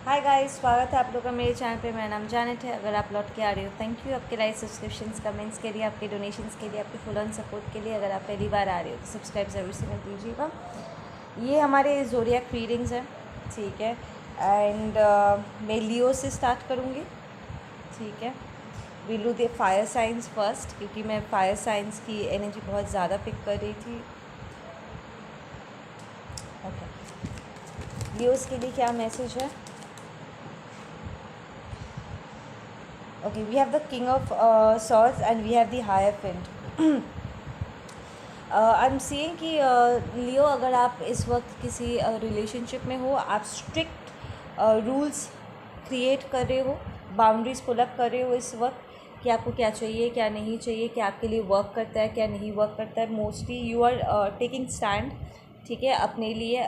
Hi guys, स्वागत है आप लोग का मेरे चैनल पे। मेरा नाम जानत है। अगर आप लौट के आ रहे हो, थैंक यू आपके लाइक, सब्सक्रिप्शंस, कमेंट्स के लिए, आपके डोनेशंस के लिए, आपके फुल ऑन सपोर्ट के लिए। अगर आप पहली बार आ रहे हो तो सब्सक्राइब ज़रूर से कर दीजिएगा। ये हमारे ज़ोडिएक रीडिंग्स हैं, ठीक है। एंड मैं लियो से स्टार्ट करूँगी, ठीक है। Will do the fire science first, क्योंकि मैं फायर साइंस की एनर्जी बहुत ज़्यादा पिक कर रही थी। ओके, लियोस के लिए क्या मैसेज है? Okay, we have the King of Swords and we have the Hierophant. I am seeing कि लियो, अगर आप इस वक्त किसी रिलेशनशिप में हो, आप स्ट्रिक्ट रूल्स क्रिएट कर रहे हो, बाउंड्रीज पुल अप कर रहे हो इस वक्त, कि आपको क्या चाहिए, क्या नहीं चाहिए, क्या आपके लिए वर्क करता है, क्या नहीं वर्क करता है। Mostly you are taking stand, ठीक है, अपने लिए,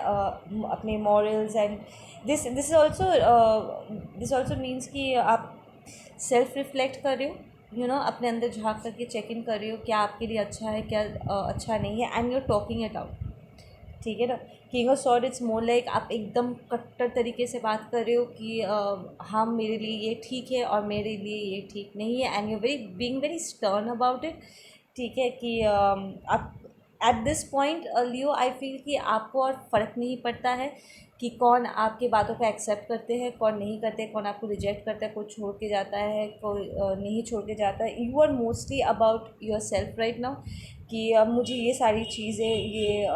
अपने morals. And this this also means कि आप सेल्फ रिफ्लेक्ट कर रहे हो, अपने अंदर झांक करके चेक इन कर रहे हो क्या आपके लिए अच्छा है, क्या अच्छा नहीं है, and you are talking it out, ठीक है ना। King of sword, it's more like आप एकदम कट्टर तरीके से बात कर रहे हो कि हाँ, मेरे लिए ये ठीक है और मेरे लिए ये ठीक नहीं है, and you very being very stern about it, ठीक है। कि आप at this point Leo, I feel कि आपको और फ़र्क नहीं पड़ता है कि कौन आपकी बातों को एक्सेप्ट करते हैं, कौन नहीं करते, कौन आपको रिजेक्ट करता है, कोई छोड़ के जाता है, कोई नहीं छोड़ के जाता है। You are mostly about yourself right now, कि मुझे ये सारी चीज़ें ये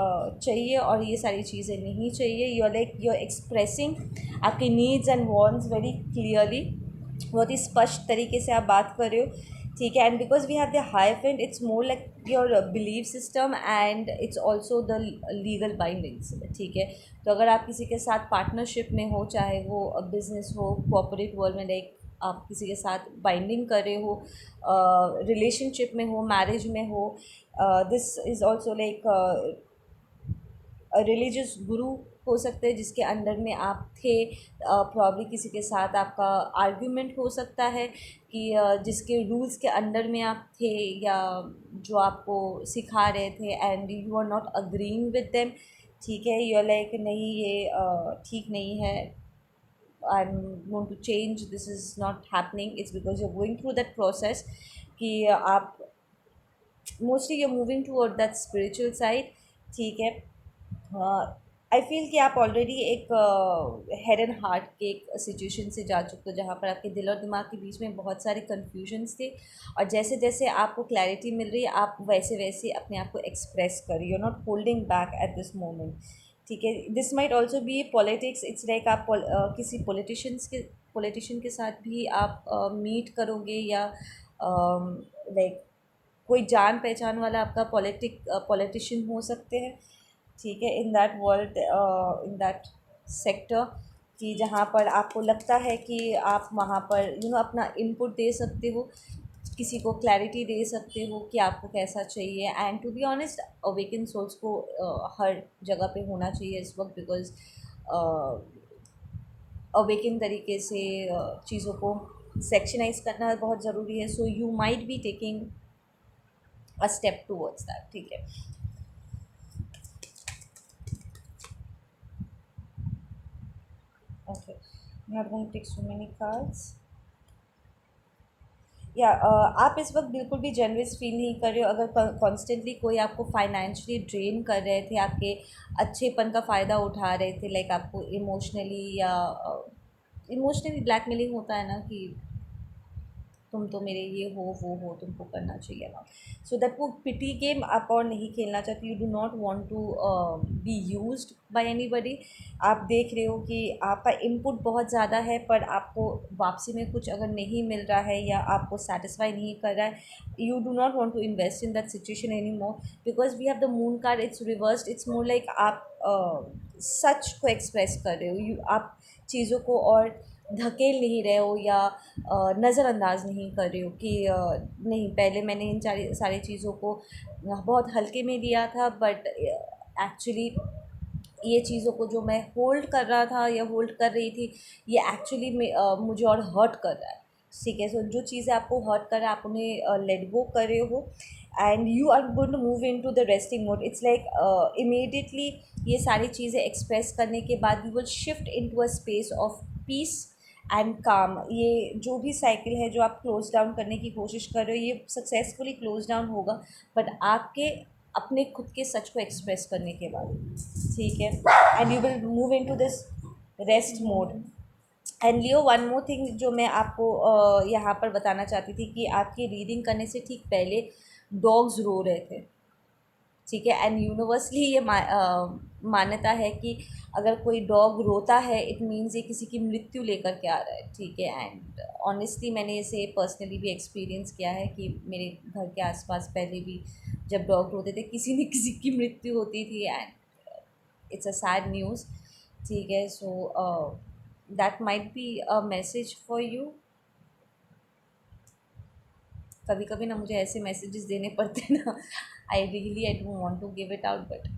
चाहिए और ये सारी चीज़ें नहीं चाहिए। You are like you are expressing आपके needs and wants very clearly, बहुत ही स्पष्ट तरीके से आप बात कर रहे हो, ठीक है। And because we have the hierophant, it's more like your belief system and it's also the legal bindings, ठीक है। तो अगर आप किसी के साथ पार्टनरशिप में हो, चाहे वो बिजनेस हो, कॉर्पोरेट वर्ल्ड में, लाइक आप किसी के साथ बाइंडिंग कर रहे हो, रिलेशनशिप में हो, मैरिज में हो, this is also like religious गुरु हो सकते हैं जिसके अंडर में आप थे। प्रॉब्ली किसी के साथ आपका आर्ग्यूमेंट हो सकता है कि जिसके रूल्स के अंडर में आप थे, या जो आपको सिखा रहे थे, and you are not agreeing with them, ठीक है। यू आर लाइक नहीं, ये ठीक नहीं है, I am going to change, this is not happening, it's because you are going through that process, कि आप mostly you are moving toward that spiritual side, ठीक है। आई फील कि आप ऑलरेडी एक हेड एंड हार्ट के एक situation से जा चुके हो, जहाँ पर आपके दिल और दिमाग के बीच में बहुत सारे कन्फ्यूजन्स थे, और जैसे जैसे आपको क्लैरिटी मिल रही है, आप वैसे वैसे अपने आप को एक्सप्रेस कर रही हो, not holding back at this moment, ठीक है। This might also be politics, it's like आप किसी पॉलिटिशियन के साथ भी आप मीट करोगे, या लाइक कोई जान पहचान वाला आपका पॉलिटिशियन हो सकते हैं, ठीक है, in that world, in that sector, कि जहाँ पर आपको लगता है कि आप वहाँ पर अपना इनपुट दे सकते हो, किसी को क्लैरिटी दे सकते हो कि आपको कैसा चाहिए। And to be honest, awaken souls को हर जगह पे होना चाहिए इस वक्त, बिकॉज अवेकन तरीके से चीज़ों को सेक्शनाइज करना बहुत ज़रूरी है। So you might be taking a step towards that, ठीक है। Okay, I'm not going to take so many cards. या आप इस वक्त बिल्कुल भी जेनरस फील नहीं कर रहे हो। अगर कॉन्स्टेंटली कोई आपको फाइनेंशियली ड्रेन कर रहे थे, आपके अच्छेपन का फ़ायदा उठा रहे थे, लाइक आपको इमोशनली, या इमोशनली ब्लैकमेलिंग होता है ना, कि तुम तो मेरे ये हो, वो हो, तुमको करना चाहिए ना। सो दैट वो पिटी गेम आप और नहीं खेलना चाहती। You do not want to be used by anybody. आप देख रहे हो कि आपका इनपुट बहुत ज़्यादा है, पर आपको वापसी में कुछ अगर नहीं मिल रहा है, या आपको सेटिस्फाई नहीं कर रहा है, you do not want to invest in that situation any more, because we have the moon card, it's reversed, it's more like आप सच को एक्सप्रेस कर रहे हो, आप चीज़ों को और धकेल नहीं रहे हो, या नज़रअंदाज नहीं कर रही हो कि नहीं, पहले मैंने इन सारी चीज़ों को बहुत हल्के में लिया था, बट एक्चुअली ये चीज़ों को जो मैं होल्ड कर रहा था या होल्ड कर रही थी, ये एक्चुअली मुझे और हर्ट कर रहा है, ठीक है। सो जो चीज़ें आपको हर्ट कर रहा है, आप उन्हें लेट गो कर रहे हो, and you are going to move into the resting mode. It's like immediately ये सारी चीज़ें एक्सप्रेस करने के बाद you will shift into a space of peace and calm, ये जो भी साइकिल है जो आप क्लोज डाउन करने की कोशिश कर रहे हो, ये सक्सेसफुली क्लोज डाउन होगा, बट आपके अपने खुद के सच को एक्सप्रेस करने के बाद, ठीक है। And you will move into this rest mode. And Leo, one more thing जो मैं आपको यहाँ पर बताना चाहती थी कि आपकी रीडिंग करने से ठीक पहले डॉग्स रो रहे थे, ठीक है। एंड यूनिवर्सली ये मान्यता है कि अगर कोई डॉग रोता है इट मीन्स ये किसी की मृत्यु लेकर के आ रहा है, ठीक है। एंड ऑनेस्टली मैंने इसे पर्सनली भी एक्सपीरियंस किया है कि मेरे घर के आसपास पहले भी जब डॉग रोते थे किसी न किसी की मृत्यु होती थी, and it's a sad news, ठीक है। So that might be a message for you. कभी कभी ना मुझे ऐसे मैसेजेस देने पड़ते हैं ना, I don't want to give it out, but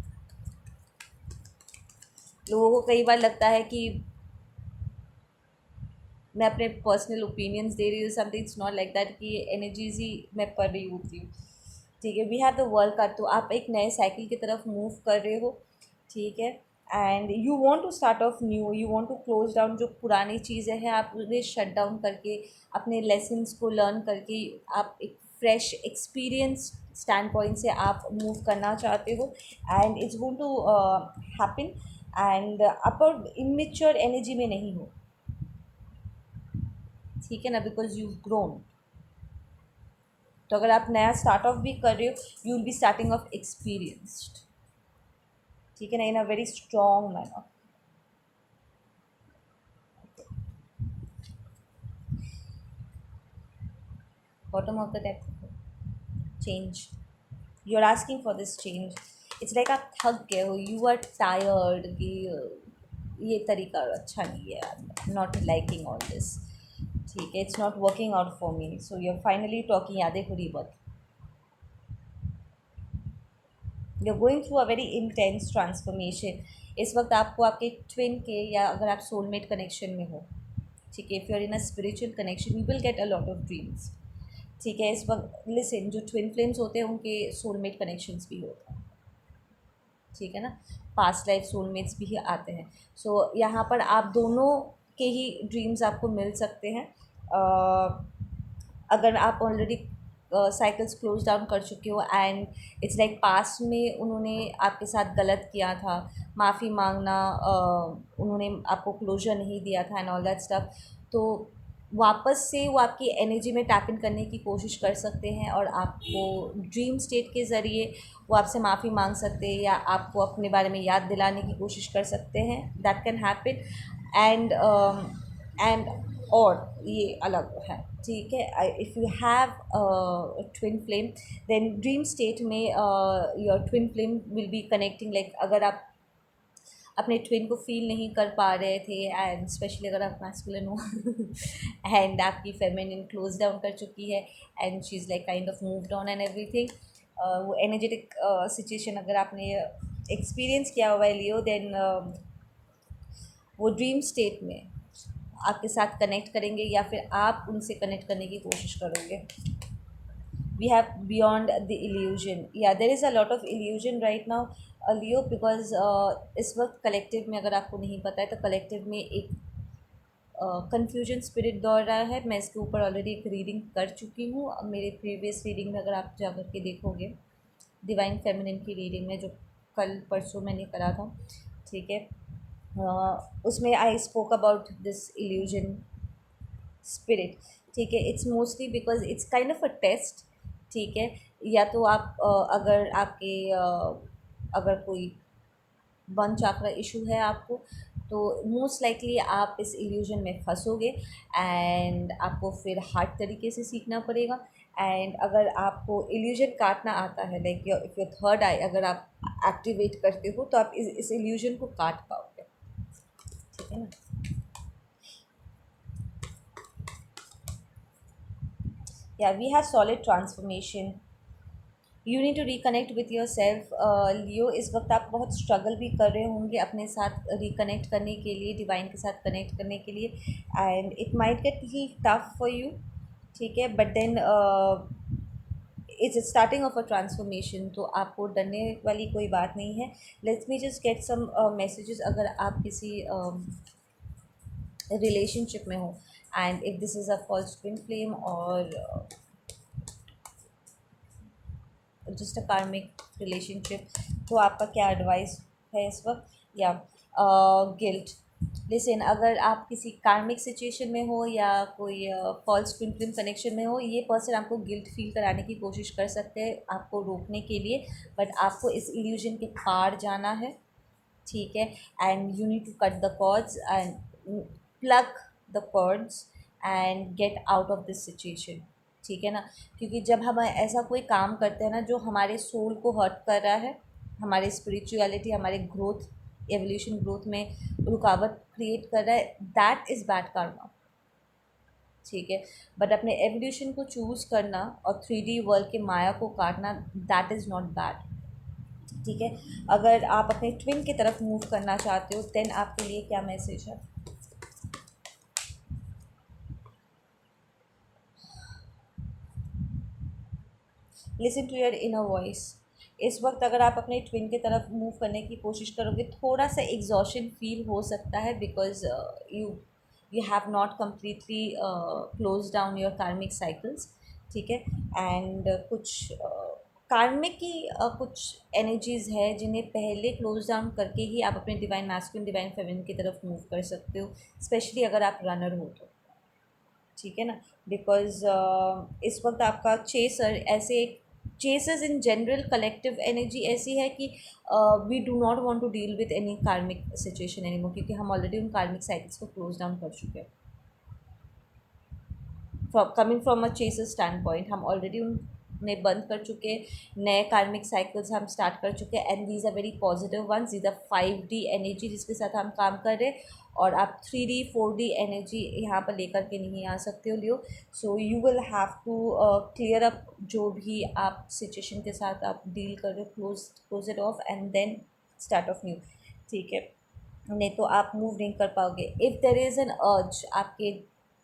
लोगों को कई बार लगता है कि मैं अपने पर्सनल ओपिनियंस दे रही हूँ, something it's not like that कि एनर्जीज ही मैं पढ़ रही होती हूँ, ठीक है। We have the world card, तो आप एक नए साइकिल की तरफ मूव कर रहे हो, ठीक है। And you want to start off new, you want to close down जो पुरानी चीज़ें हैं आप उन्हें शट डाउन करके अपने लेसन्स को लर्न करके आप एक फ्रेश एक्सपीरियंस स्टैंड पॉइंट से आप मूव करना चाहते हो, and it's going to happen. And upper immature energy में नहीं हो, ठीक है ना, बिकॉज यू ग्रोन। तो अगर आप नया स्टार्ट ऑफ भी कर रहे हो you will be starting of experienced, ठीक है ना, in a very strong manner. Bottom of the deck, change, you are asking for this change. It's like आप थक गए हो, यू आर टायर्ड कि ये तरीका अच्छा नहीं है, नॉट लाइकिंग ऑल दिस, ठीक है, it's not working out for me, so you are finally talking यादें खुली बहुत। You are going through a very intense transformation. इस वक्त आपको आपके ट्विन के, या अगर आप सोलमेट कनेक्शन में हो, ठीक है, if you are in a spiritual connection you will get a lot of dreams, ठीक है। इस वक्त लिसन, जो ट्विन फ्लेम्स होते हैं उनके सोलमेट कनेक्शंस भी होते हैं, ठीक है ना, पास्ट लाइफ सोलमेट्स भी आते हैं। सो यहाँ पर आप दोनों के ही ड्रीम्स आपको मिल सकते हैं। अगर आप ऑलरेडी साइकिल्स क्लोज डाउन कर चुके हो एंड इट्स लाइक पास्ट में उन्होंने आपके साथ गलत किया था, माफ़ी मांगना, उन्होंने आपको क्लोजर नहीं दिया था एंड ऑल दैट स्टफ, तो वापस से वो आपकी एनर्जी में टैप इन करने की कोशिश कर सकते हैं और आपको ड्रीम स्टेट के ज़रिए वो आपसे माफ़ी मांग सकते हैं या आपको अपने बारे में याद दिलाने की कोशिश कर सकते हैं, that can happen. And and और ये अलग है, ठीक है। If you have twin flame then dream state में your twin flame will be connecting, like अगर आप अपने ट्विन को फील नहीं कर पा रहे थे एंड स्पेशली अगर आप मैस्कुलिन हो एंड आपकी फेमिनिन क्लोज डाउन कर चुकी है and she is like kind of moved on and everything, वो एनर्जेटिक सिचुएशन अगर आपने एक्सपीरियंस किया हुआ है लियो, देन वो ड्रीम स्टेट में आपके साथ कनेक्ट करेंगे या फिर आप उनसे कनेक्ट करने की कोशिश करोगे। We have beyond the illusion, या there is a lot of illusion right now Leo, because इस वक्त कलेक्टिव में, अगर आपको नहीं पता है तो कलेक्टिव में एक कन्फ्यूजन स्पिरिट दौड़ रहा है। मैं इसके ऊपर ऑलरेडी एक रीडिंग कर चुकी हूँ मेरे प्रीवियस रीडिंग में, अगर आप जा कर के देखोगे डिवाइन फेमिनिन की रीडिंग में जो कल परसों मैंने करा था, ठीक है, उसमें I spoke about this illusion spirit, ठीक है। It's mostly because it's kind of a test, ठीक है। या तो आप अगर आपके अगर कोई वन चाक्रा इशू है आपको, तो मोस्ट लाइकली आप इस इल्यूजन में फंसोगे एंड आपको फिर हार्ड तरीके से सीखना पड़ेगा। एंड अगर आपको इल्यूजन काटना आता है, लाइक इफ़ योर थर्ड आई अगर आप एक्टिवेट करते हो तो आप इस इल्यूजन को काट पाओगे, ठीक है ना। या we have solid transformation, you need to reconnect with yourself Leo. इस वक्त आप बहुत स्ट्रगल भी कर रहे होंगे अपने साथ रिकनेक्ट करने के लिए, डिवाइन के साथ कनेक्ट करने के लिए, and it might get little tough for you, ठीक है, but then it's starting off a transformation, तो आपको डरने वाली कोई बात नहीं है। Let's me just get some messages. अगर आप किसी रिलेशनशिप में हो, and if this is a false twin flame और जस्ट अ कार्मिक रिलेशनशिप, तो आपका क्या एडवाइस है इस वक्त? या गिल्ट, लिसन, अगर आप किसी कार्मिक सिचुएशन में हो या कोई फॉल्स ट्विन फ्लेम कनेक्शन में हो, ये पर्सन आपको गिल्ट फील कराने की कोशिश कर सकते हैं आपको रोकने के लिए, बट आपको इस इल्यूजन के पार जाना है, ठीक है? And you need to cut the cords and plug the cords and get out of this situation, ठीक है ना? क्योंकि जब हम ऐसा कोई काम करते हैं ना जो हमारे सोल को हर्ट कर रहा है, हमारे स्पिरिचुअलिटी, हमारे ग्रोथ, एवोल्यूशन ग्रोथ में रुकावट क्रिएट कर रहा है, दैट इज़ बैड कर्मा, ठीक है? बट अपने एवोल्यूशन को चूज़ करना और 3D वर्ल्ड के माया को काटना, दैट इज़ नॉट बैड, ठीक है? अगर आप अपने ट्विन की तरफ मूव करना चाहते हो, देन आपके लिए क्या मैसेज है? Listen to your inner voice. इस वक्त अगर आप अपने ट्विन की तरफ मूव करने की कोशिश करोगे, थोड़ा सा एग्जॉशन फील हो सकता है, because you you have not completely close down your कार्मिक साइकिल्स, ठीक है? एंड कुछ कार्मिक की कुछ एनर्जीज़ है जिन्हें पहले क्लोज डाउन करके ही आप अपने डिवाइन मैस्कुलिन डिवाइन फेमिनिन की तरफ मूव कर सकते हो, स्पेशली अगर आप रनर हो तो, ठीक है ना? बिकॉज इस वक्त आपका चेसर ऐसे, chasers in general collective energy ऐसी है कि we do not want to deal with any karmic situation anymore, क्योंकि हम ऑलरेडी उन कार्मिक साइकिल्स को क्लोज डाउन कर चुके हैं। Coming from a chaser stand point, हम ऑलरेडी उन्हें बंद कर चुके हैं, नए कार्मिक साइकिल्स हम स्टार्ट कर चुके हैं, and these are very positive ones, these are 5D energy जिसके साथ हम काम कर रहे हैं, और आप 3D 4D एनर्जी यहाँ पर लेकर के नहीं आ सकते हो Leo. So you will have to clear up जो भी आप सिचुएशन के साथ आप डील कर रहे हो, close it off and then start off new, ठीक है? नहीं तो आप मूव नहीं कर पाओगे। इफ़ देर इज़ एन अर्ज आपके,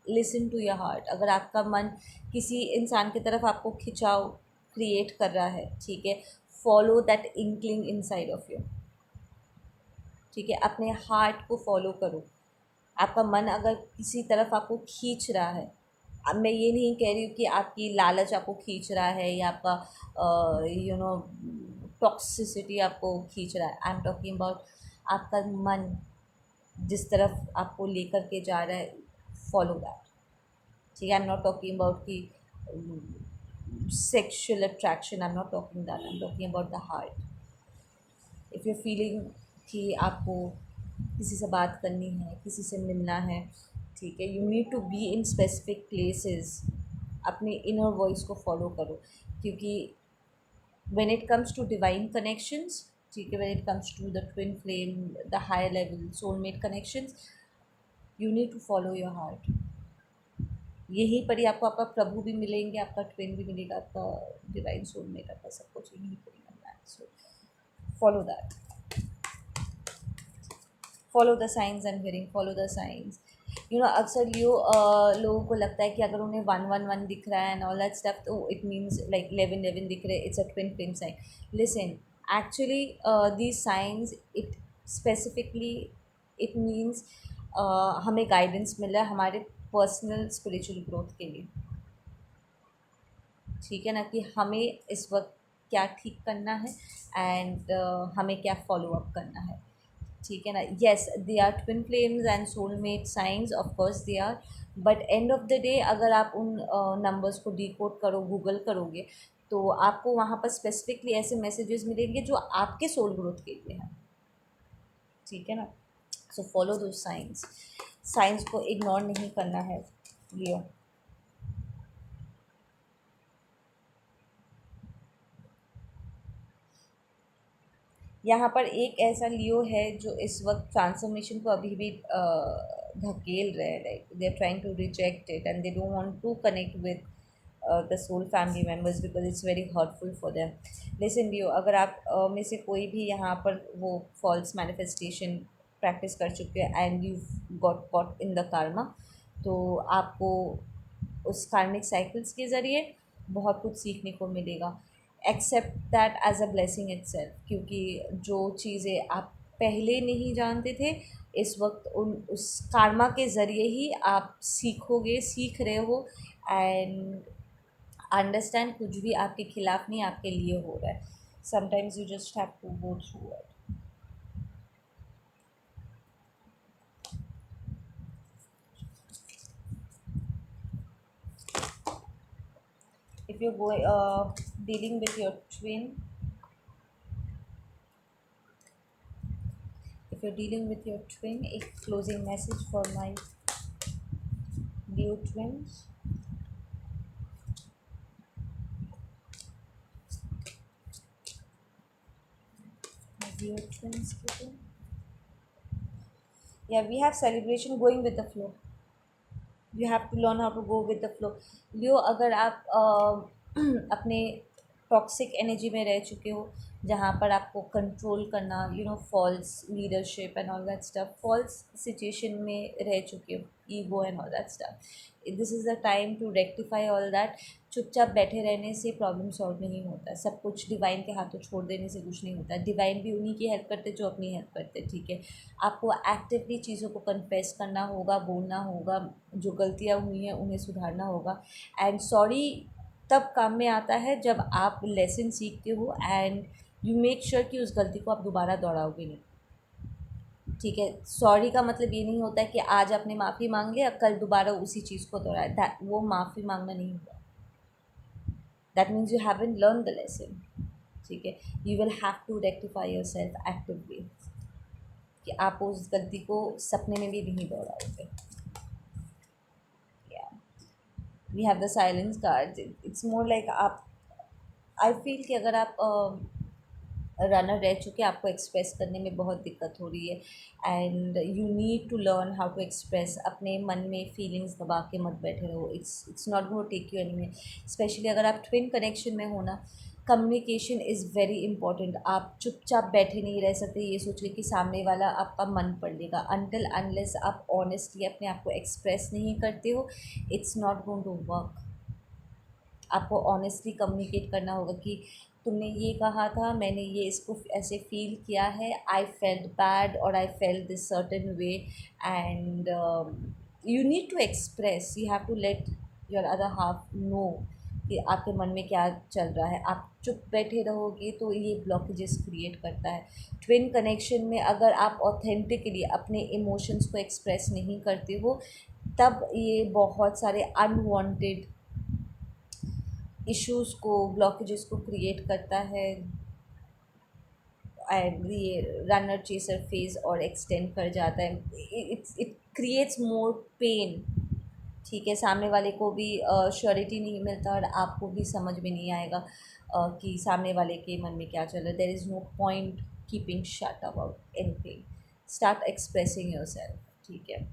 लिसन टू योर हार्ट, अगर आपका मन किसी इंसान की तरफ आपको खिंचाव क्रिएट कर रहा है, ठीक है, follow that inkling inside of you, ठीक है? अपने हार्ट को फॉलो करो। आपका मन अगर किसी तरफ आपको खींच रहा है, अब मैं ये नहीं कह रही हूँ कि आपकी लालच आपको खींच रहा है या आपका यू नो टॉक्सिसिटी आपको खींच रहा है, आई एम टॉकिंग अबाउट आपका मन जिस तरफ आपको लेकर के जा रहा है, फॉलो दैट, ठीक है? I am not talking about कि sexual attraction, I'm not talking that, I'm talking about the heart. if you're feeling कि आपको किसी से बात करनी है, किसी से मिलना है, ठीक है, you need to be in specific places, अपने इनर वॉइस को फॉलो करो, क्योंकि when it comes to divine connections, ठीक है, when it comes to the twin flame, the higher level soulmate connections, you need to follow your heart. यहीं पर ही आपको आपका प्रभु भी मिलेंगे, आपका ट्विन भी मिलेगा, आपका डिवाइन सोलमेट, आपका सब कुछ यहीं पर ही मिलना है। So follow that, follow the science and hearing, follow the science. You know अक्सर लोगों को लगता है कि अगर उन्हें 111 दिख रहा है एंड ऑल दैट स्टफ, तो इट मीन्स लाइक 1111 दिख रहे, it's a twin flame sign. Listen, actually these signs, it specifically it means हमें गाइडेंस मिल रहा है हमारे पर्सनल स्पिरिचुअल ग्रोथ के लिए, ठीक है ना? कि हमें इस वक्त क्या ठीक करना है एंड हमें क्या फॉलो अप करना है, ठीक है ना? Yes, they are twin flames and soulmate signs, of course they are, but end of the day अगर आप उन नंबर्स को डिकोड करो, गूगल करोगे, तो आपको वहाँ पर स्पेसिफिकली ऐसे मैसेजेस मिलेंगे जो आपके सोल ग्रोथ के लिए हैं, ठीक है ना? सो फॉलो दो साइंस, साइंस को इग्नोर नहीं करना है लियो। यहाँ पर एक ऐसा लियो है जो इस वक्त ट्रांसफॉर्मेशन को अभी भी धकेल रहे हैं, like they are trying to reject it and they don't want to connect with the soul family members because it's very hurtful for them. Listen Leo, अगर आप में से कोई भी यहाँ पर वो फॉल्स मैनिफेस्टेशन प्रैक्टिस कर चुके हैं and you got caught in the Karma, तो आपको उस कार्मिक साइकिल्स के ज़रिए बहुत कुछ सीखने को मिलेगा। Accept that as a blessing itself, क्योंकि जो चीज़ें आप पहले नहीं जानते थे, इस वक्त उन उस karma के ज़रिए ही आप सीख रहे हो एंड अंडरस्टैंड कुछ भी आपके खिलाफ नहीं आपके लिए हो रहा है. Sometimes you just have to go through it. If you're going dealing with your twin, if you're dealing with your twin, a closing message for my Leo twins. My Leo twins. Yeah, we have celebration going with the flow. You have to learn how to go with the flow. लियो अगर आप अपने toxic energy में रह चुके हो जहाँ पर आपको कंट्रोल करना false leadership and all that stuff, false situation में रह चुके हो, ego and all that stuff, this is the time to rectify all that. चुपचाप बैठे रहने से प्रॉब्लम सॉल्व नहीं होता. सब कुछ डिवाइन के हाथों छोड़ देने से कुछ नहीं होता. डिवाइन भी उन्हीं की हेल्प करते जो अपनी हेल्प करते. ठीक है, आपको एक्टिवली चीज़ों को कन्फेस करना होगा, बोलना होगा, जो गलतियाँ हुई हैं उन्हें सुधारना होगा. एंड सॉरी तब काम में आता है जब आप लेसन सीखते हो एंड यू मेक श्योर कि उस गलती को आप दोबारा दोहराओगे नहीं. ठीक है, सॉरी का मतलब ये नहीं होता है कि आज आपने माफ़ी मांग लिया कल दोबारा उसी चीज़ को दोहराया. वो माफ़ी मांगना नहीं हुआ. That means you haven't learn the lesson. ठीक है, you will have to rectify yourself actively कि आप उस गलती को सपने में भी नहीं दोहराओगे. We have the silence card. It's more like आप, आई फील कि अगर आप रनर रह चुके आपको एक्सप्रेस करने में बहुत दिक्कत हो रही है and you need to learn how to express. अपने मन में फीलिंग्स दबा के मत बैठे रहो. It's not going to take you anywhere. Especially अगर आप ट्विन कनेक्शन में हो ना, कम्युनिकेशन इज़ वेरी इंपॉर्टेंट. आप चुपचाप बैठे नहीं रह सकते ये सोच के कि सामने वाला आपका मन पढ़ लेगा. अनटिल अनलेस आप ऑनेस्टली अपने आप को एक्सप्रेस नहीं करते हो, it's not going to work. आपको ऑनेस्टली कम्युनिकेट करना होगा कि तुमने ये कहा था, मैंने ये इसको ऐसे फील किया है, आई फेल्ट बैड और I felt this certain way and you need to express. You have to let your other half know कि आपके मन में क्या चल रहा है. आप चुप बैठे रहोगे तो ये ब्लॉकेजेस क्रिएट करता है. ट्विन कनेक्शन में अगर आप ऑथेंटिकली अपने इमोशंस को एक्सप्रेस नहीं करते हो तब ये बहुत सारे अनवांटेड इश्यूज़ को, ब्लॉकेजेस को क्रिएट करता है एंड ये रनर चेसर फेज और एक्सटेंड कर जाता है. It creates more pen. ठीक है, सामने वाले को भी श्योरिटी नहीं मिलता और आपको भी समझ में नहीं आएगा कि सामने वाले के मन में क्या चल रहा है. There is no point keeping shut about anything. Start expressing yourself. ठीक है.